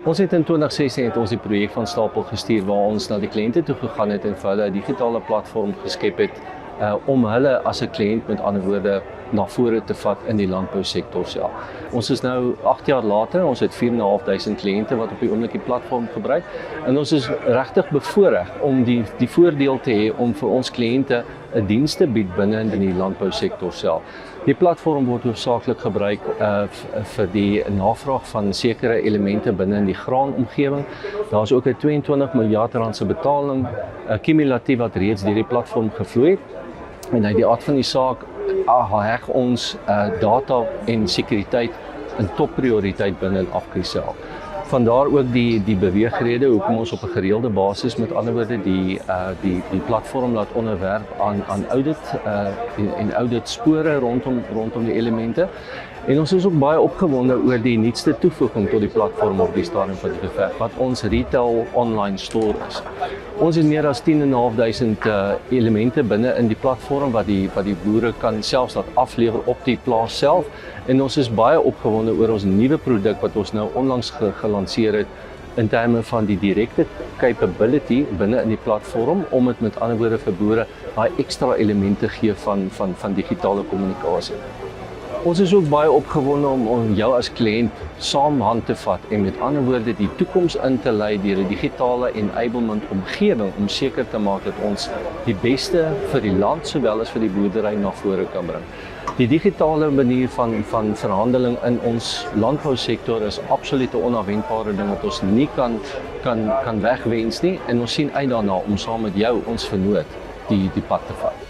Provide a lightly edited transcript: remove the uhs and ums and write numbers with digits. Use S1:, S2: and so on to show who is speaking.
S1: Ons het in 2016 het ons die projek van stapel gestuur waar ons na die kliënte toe gegaan het en vir hulle 'n digitale platform geskep het om hulle as 'n kliënt met ander woorde na vore te vat in die landbousektor self. Ons is nou 8 jaar later, ons het 4.500 kliënte wat op die oomblik die platform gebruik en ons is regtig bevoorreg om die voordeel te hê om vir ons kliënte 'n diens te bied binne in die landbousektor self. Die platform word hoofsaaklik gebruik vir die navraag van sekere elemente binne in die graanomgewing. Daar is ook 'n 22 miljard rand se betaling kumulatief wat reeds deur die platform gevloei het. En uit die aard van die saak heg ons data en sekuriteit 'n topprioriteit binne in Afgri self. Vandaar ook die beweegrede hoekom ons op 'n gereelde basis, met ander woorde die platform laat onderwerp aan audit en audit spore rondom die elemente. En ons is ook baie opgewonde oor die nuutste toevoeging tot die platform op die stadium van die geveg, wat ons retail online store is. Ons het meer as 10.500 elemente binne in die platform wat die boere kan selfs laat aflewer op die plaas self. En ons is baie opgewonde oor ons nuwe produk wat ons nou onlangs gelanseer het in terme van die direkte capability binne in die platform om dit met ander woorde vir boere daai ekstra elemente gee van digitale kommunikasie. Ons is ook baie opgewonde om jou as kliënt saam hand te vat en met ander woorde die toekoms in te lei deur 'n digitale enablement omgewing om seker te maak dat ons die beste vir die land sowel as vir die boerdery na vore kan bring. Die digitale manier van verhandeling in ons landbousektor is absoluut 'n onafwendbare ding wat ons nie kan wegwens nie en ons sien uit daarna om saam met jou ons vernoot die pad te vat.